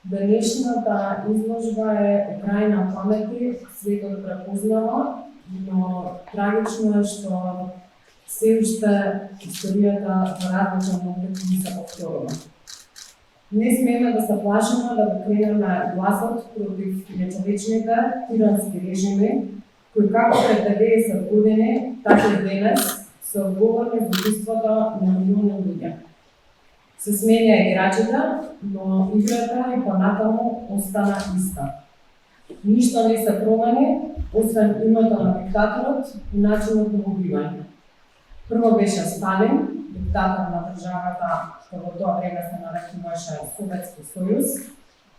Денешната изложба е Украина памети, светот препознава, но трагично е што се уште историјата во различен момент не се повторува. Не смееме да се плашиме да го кренеме гласот против нечовечните тирански режими, кои како пред 90 години, така и денес се одговорни за убиството на милиони луѓе. Се сменја играчите, но играта и понатаму остана иста. Ништо не се промени, освен името на диктаторот и начинот на убивање. Прво беше Сталин, диктатор на државата, што во тоа време се нарекуваше Советски сојуз.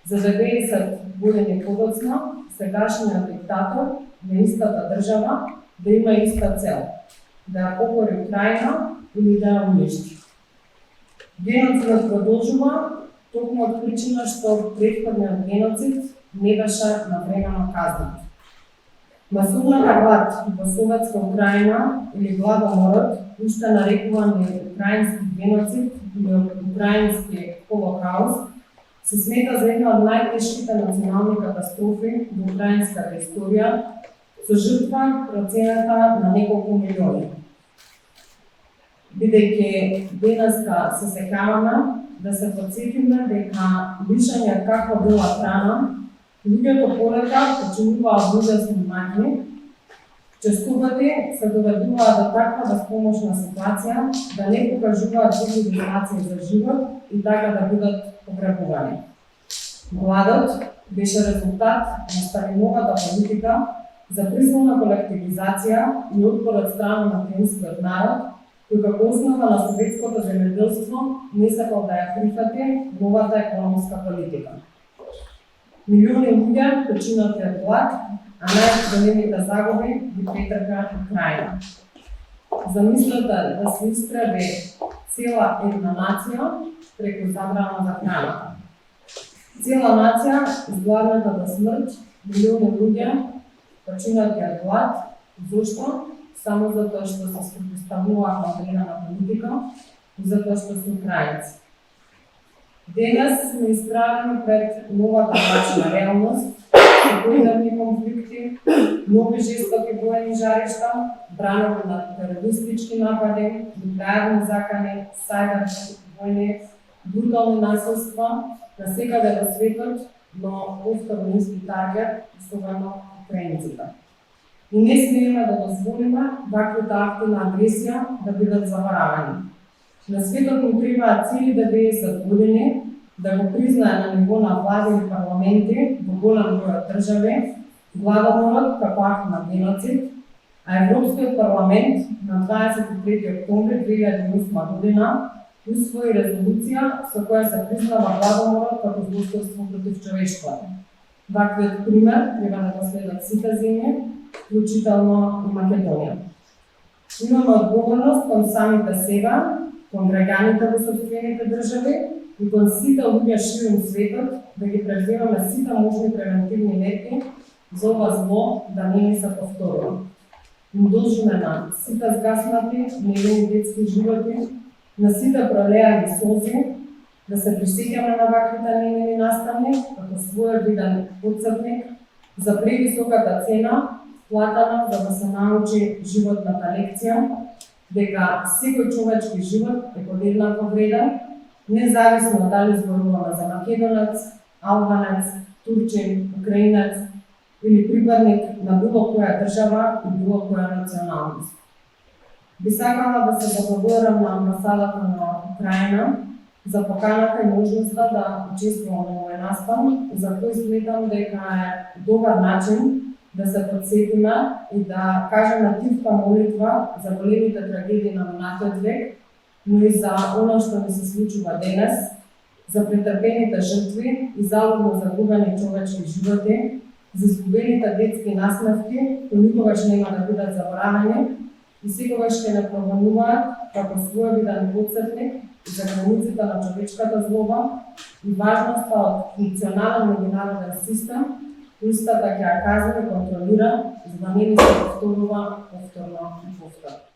За 90 години подоцна, сегашниот диктатор на истата држава да има иста цел – да ја покори Украина или да ја уништи. Геноцидот продолжува токму од причина што претходниот геноцид не беше навремено казнат. Масовната глад во Советска Украина или гладоморот, уште нарекуван и украински геноцид или украински холокауст, се смета за една од најтешките национални катастрофи во украинската историја, со жртва процената на неколку милиони. Бидејќи денеска се сеќаваме да се потсетиме дека лишење каква била храна, луѓето полека починуваат ужасни маќни, често пати се доведуваат до таква безпомошна ситуација да не покажуваат сигнализации за живот и така да бидат погребувани. Гладот беше резултат на Сталиновата политика за присилна колективизација и отпор од страна на украинскиот народ, кој како основа на советското земјоделство не сакал да ја прифати новата економска политика. Милиони луѓе починати од глад, а најголемите загуби ги претрпеа Украина. Замислете да се истреби цела една нација преку забрана за храната. Цела нација изгладната до смрт, милиони луѓе починати од глад, зошто? Само затоа што се спротивставуваат на определена политика и затоа што се украинци. Денес сме исправени пред новата мрачна реалност, со појдавни конфликти, нови жестоки воени жаришта, бранови на терористички напади, нуклеарни закани, сајберни војни, брутални насилства насекаде во светот, но повторно исти таргет, особено украинците. И не смееме да дозволиме ваквите акти на агресија да бидат заборавени. На светот му требаат цели 90 години да го признае на ниво на влади и парламенти во голем број држави гладоморот како акт на геноцид, а Европскиот парламент на 23 октомври 2008 година усвои резолуција со која се признава гладоморот како злосторство против човештвото. Ваквиот пример треба да го следат сите земји, вклучително и Македонија. Имаме одговорност кон самите сега, кон граѓаните во сопствените држави и кон сите луѓе ширум светот да ги преземаме сите можни превентивни мерки за ова зло да не се повторува. Им должиме на сите згаснати невини детски животи, на сите пролеани солзи, да се присеќаме на ваквите невини наставни како своевиден потсетник за превисоката цена платана за да се научи животната лекција, дека секој човечки живот е подеднакво вреден, независно дали зборуваме за македонец, албанец, турчин, украинец или припадник на било која држава и било која националност. Би сакала да се заблагодарам на амбасадата на Украина за поканата и можноста да учествувам во овој настан, за кој сметам дека е добар начин да се подсетиме и да кажеме тивка молитва за големите трагедии на минатиот век, но и за оно што ни се случува денес, за претрпените жртви и залудно загубени човечки животи, за изгубените детски насмевки, кои никогаш нема да бидат заборавени и секогаш ќе не прогонуваат како своевиден потсетник за границите на човечката злоба и важноста од функционален меѓународен систем, истата ќе ја казва и контролира, за да не ни се повторува повторно и повторно.